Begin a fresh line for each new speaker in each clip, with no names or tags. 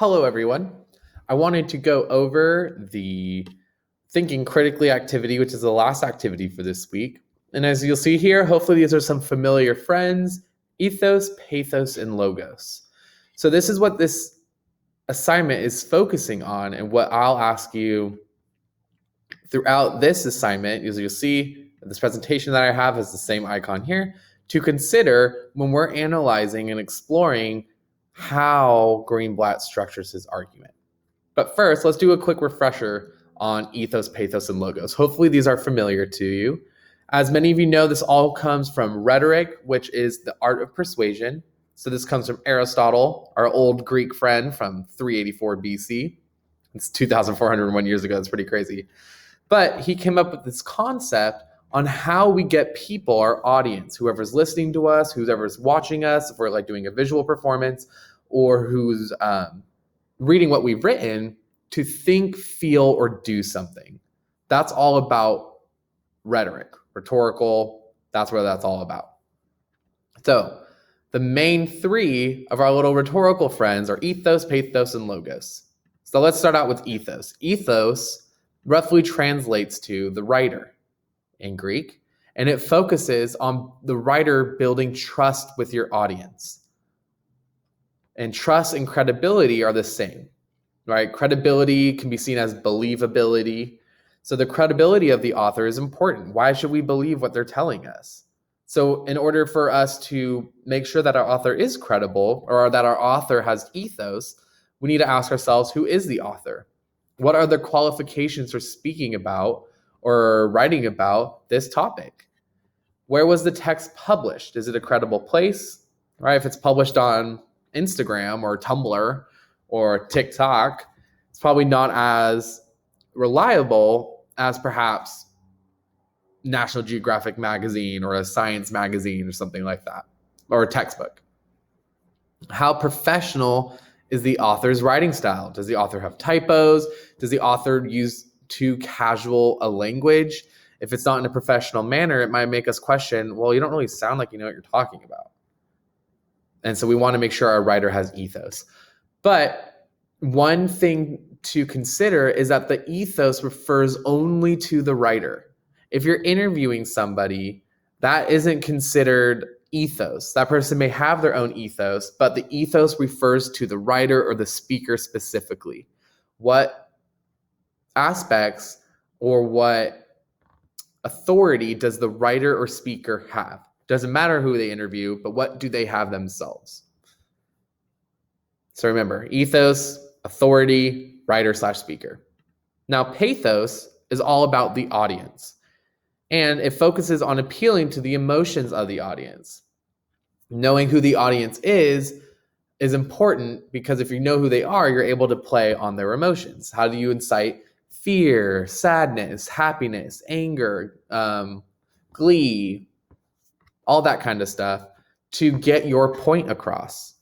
Hello, everyone. I wanted to go over the thinking critically activity, which is the last activity for this week. And as you'll see here, hopefully these are some familiar friends: ethos, pathos, and logos. So this is what this assignment is focusing on, and what I'll ask you throughout this assignment, as you'll see, this presentation that I have is the same icon here, to consider when we're analyzing and exploring how Greenblatt structures his argument. But first, let's do a quick refresher on ethos, pathos, and logos. Hopefully these are familiar to you. As many of you know, this all comes from rhetoric, which is the art of persuasion. So this comes from Aristotle, our old Greek friend from 384 BC. It's 2,401 years ago. It's pretty crazy. But he came up with this concept on how we get people, our audience, whoever's listening to us, whoever's watching us, if we're like doing a visual performance, or who's reading what we've written, to think, feel, or do something. That's all about rhetoric, rhetorical. That's what that's all about. So the main three of our little rhetorical friends are ethos, pathos, and logos. So let's start out with ethos. Ethos roughly translates to the writer in Greek, and it focuses on the writer building trust with your audience. And trust and credibility are the same, right? Credibility can be seen as believability. So the credibility of the author is important. Why should we believe what they're telling us? So in order for us to make sure that our author is credible, or that our author has ethos, we need to ask ourselves, who is the author? What are the qualifications for speaking about or writing about this topic? Where was the text published? Is it a credible place? Right? If it's published on Instagram or Tumblr or TikTok, it's probably not as reliable as perhaps National Geographic magazine or a science magazine or something like that, or a textbook. How professional is the author's writing style? Does the author have typos? Does the author use too casual a language? If it's not in a professional manner, it might make us question, well, you don't really sound like you know what you're talking about. And so we want to make sure our writer has ethos. But one thing to consider is that the ethos refers only to the writer. If you're interviewing somebody, that isn't considered ethos. That person may have their own ethos, but the ethos refers to the writer or the speaker specifically. What aspects or what authority does the writer or speaker have? Doesn't matter who they interview, but what do they have themselves? So remember, ethos, authority, writer/speaker. Now, pathos is all about the audience, and it focuses on appealing to the emotions of the audience. Knowing who the audience is important, because if you know who they are, you're able to play on their emotions. How do you incite fear, sadness, happiness, anger, glee, all that kind of stuff to get your point across?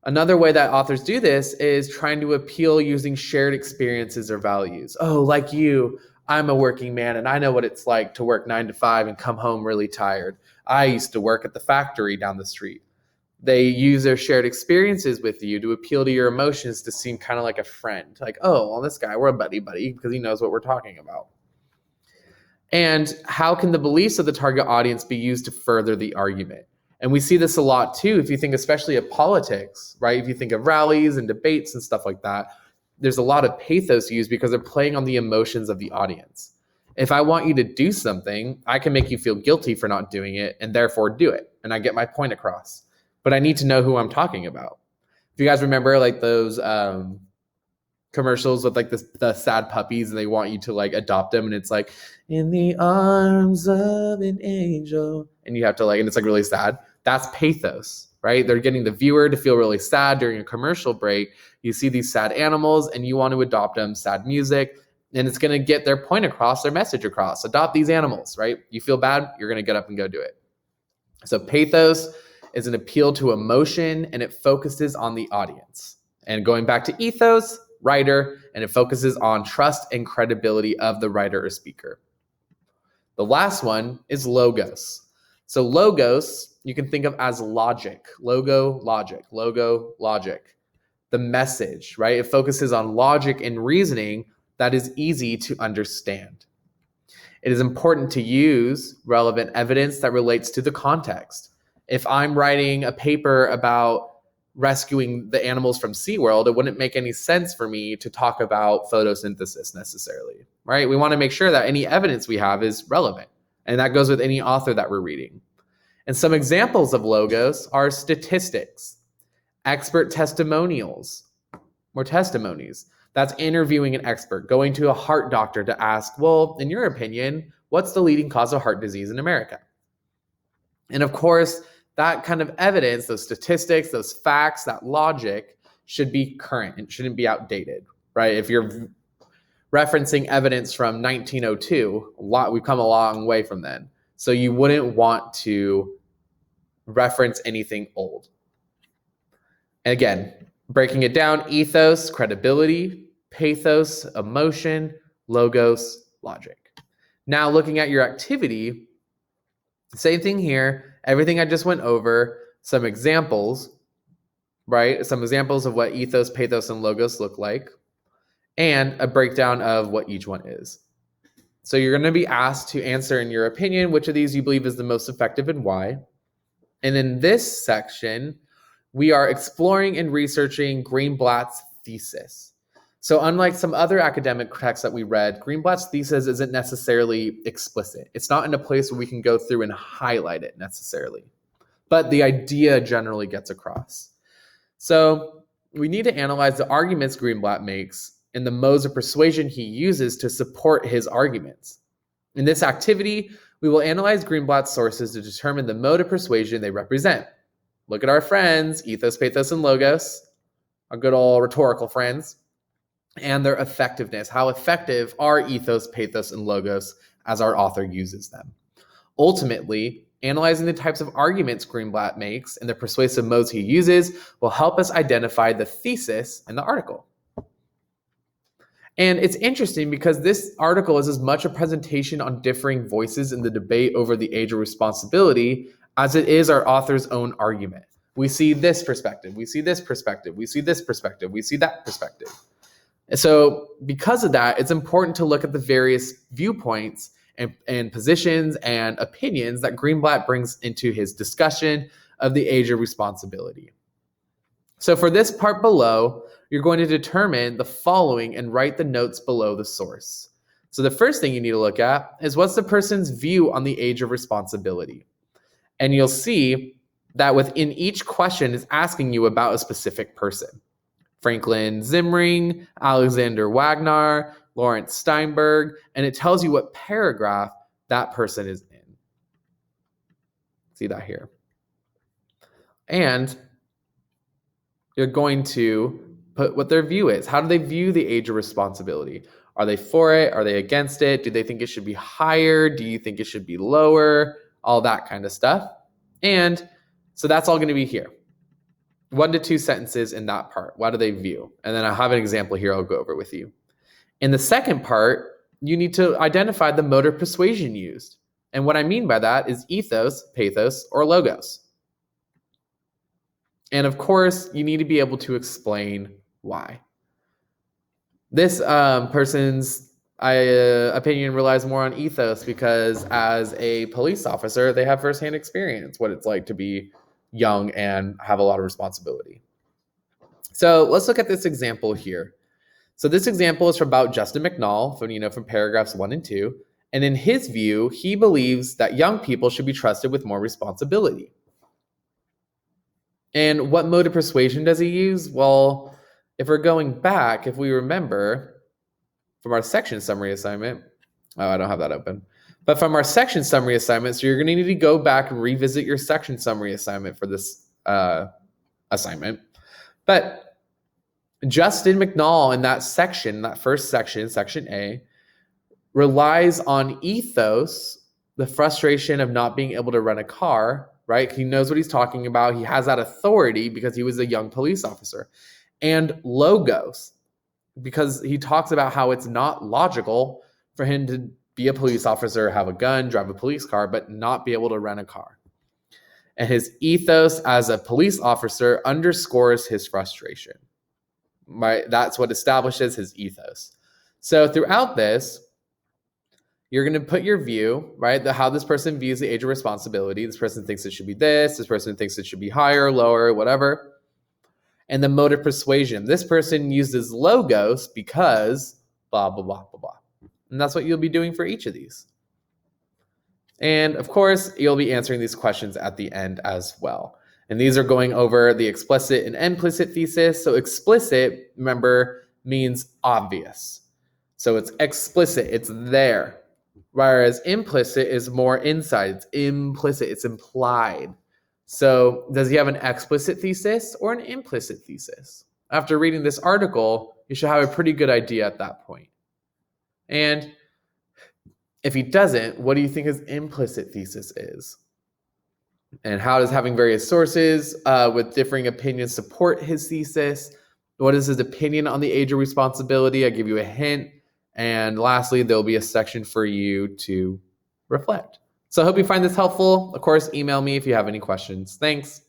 Another way that authors do this is trying to appeal using shared experiences or values. Oh, like you, I'm a working man and I know what it's like to work 9 to 5 and come home really tired. I used to work at the factory down the street. They use their shared experiences with you to appeal to your emotions, to seem kind of like a friend. Like, oh, well, this guy, we're a buddy because he knows what we're talking about. And how can the beliefs of the target audience be used to further the argument? And we see this a lot too, if you think especially of politics, right? If you think of rallies and debates and stuff like that, there's a lot of pathos used because they're playing on the emotions of the audience. If I want you to do something, I can make you feel guilty for not doing it and therefore do it. And I get my point across. But I need to know who I'm talking about. If you guys remember like those commercials with like the sad puppies, and they want you to like adopt them, and it's like, in the arms of an angel, and you have to like, and it's like really sad. That's pathos, right? They're getting the viewer to feel really sad during a commercial break. You see these sad animals and you want to adopt them, sad music, and it's going to get their point across, their message across. Adopt these animals, right? You feel bad, you're going to get up and go do it. So pathos is an appeal to emotion, and it focuses on the audience. And going back to ethos, writer, and it focuses on trust and credibility of the writer or speaker. The last one is logos. So logos, you can think of as logic, logo, logic. the message, right? It focuses on logic and reasoning that is easy to understand. It is important to use relevant evidence that relates to the context. If I'm writing a paper about rescuing the animals from SeaWorld, it wouldn't make any sense for me to talk about photosynthesis necessarily, right? We want to make sure that any evidence we have is relevant, and that goes with any author that we're reading. And some examples of logos are statistics, expert testimonials, or testimonies. That's interviewing an expert, going to a heart doctor to ask, well, in your opinion, what's the leading cause of heart disease in America? And of course, that kind of evidence, those statistics, those facts, that logic should be current. It shouldn't be outdated, right? If you're referencing evidence from 1902, we've come a long way from then. So you wouldn't want to reference anything old. And again, breaking it down, ethos, credibility, pathos, emotion, logos, logic. Now looking at your activity, same thing here, everything I just went over, some examples, right? Some examples of what ethos, pathos, and logos look like, and a breakdown of what each one is. So you're going to be asked to answer, in your opinion, which of these you believe is the most effective and why. And in this section, we are exploring and researching Greenblatt's thesis. So unlike some other academic texts that we read, Greenblatt's thesis isn't necessarily explicit. It's not in a place where we can go through and highlight it necessarily, but the idea generally gets across. So we need to analyze the arguments Greenblatt makes and the modes of persuasion he uses to support his arguments. In this activity, we will analyze Greenblatt's sources to determine the mode of persuasion they represent. Look at our friends, ethos, pathos, and logos, our good old rhetorical friends, and their effectiveness. How effective are ethos, pathos, and logos as our author uses them? Ultimately, analyzing the types of arguments Greenblatt makes and the persuasive modes he uses will help us identify the thesis in the article. And it's interesting because this article is as much a presentation on differing voices in the debate over the age of responsibility as it is our author's own argument. We see this perspective, we see this perspective, we see this perspective, we see that perspective. So because of that, it's important to look at the various viewpoints and positions and opinions that Greenblatt brings into his discussion of the age of responsibility. So for this part below, you're going to determine the following and write the notes below the source. So the first thing you need to look at is what's the person's view on the age of responsibility. And you'll see that within each question is asking you about a specific person. Franklin Zimring, Alexander Wagner, Lawrence Steinberg, and it tells you what paragraph that person is in. See that here. And you're going to put what their view is. How do they view the age of responsibility? Are they for it? Are they against it? Do they think it should be higher? Do you think it should be lower? All that kind of stuff. And so that's all going to be here. 1 to 2 sentences in that part. What do they view? And then I have an example here I'll go over with you. In the second part, you need to identify the mode of persuasion used. And what I mean by that is ethos, pathos, or logos. And of course, you need to be able to explain why. This person's opinion relies more on ethos because as a police officer, they have firsthand experience what it's like to be young and have a lot of responsibility. So let's look at this example here. So this example is from about Justin McNall from paragraphs 1 and 2. And in his view, he believes that young people should be trusted with more responsibility. And what mode of persuasion does he use? Well, if we're going back, if we remember from our section summary assignment, I don't have that open. But from our section summary assignment, so you're going to need to go back and revisit your section summary assignment for this assignment. But Justin McNall in that section, that first section, section A, relies on ethos, the frustration of not being able to rent a car, right? He knows what he's talking about. He has that authority because he was a young police officer. And logos, because he talks about how it's not logical for him to be a police officer, have a gun, drive a police car, but not be able to rent a car. And his ethos as a police officer underscores his frustration. right? That's what establishes his ethos. So throughout this, you're going to put your view, right? How this person views the age of responsibility. This person thinks it should be this. This person thinks it should be higher, lower, whatever. And the mode of persuasion. This person uses logos because blah, blah, blah, blah, blah. And that's what you'll be doing for each of these. And of course, you'll be answering these questions at the end as well. And these are going over the explicit and implicit thesis. So explicit, remember, means obvious. So it's explicit, it's there. Whereas implicit is more inside. It's implicit, it's implied. So does he have an explicit thesis or an implicit thesis? After reading this article, you should have a pretty good idea at that point. And if he doesn't, what do you think his implicit thesis is? And how does having various sources with differing opinions support his thesis? What is his opinion on the age of responsibility? I give you a hint. And lastly, there'll be a section for you to reflect. So I hope you find this helpful. Of course, email me if you have any questions. Thanks.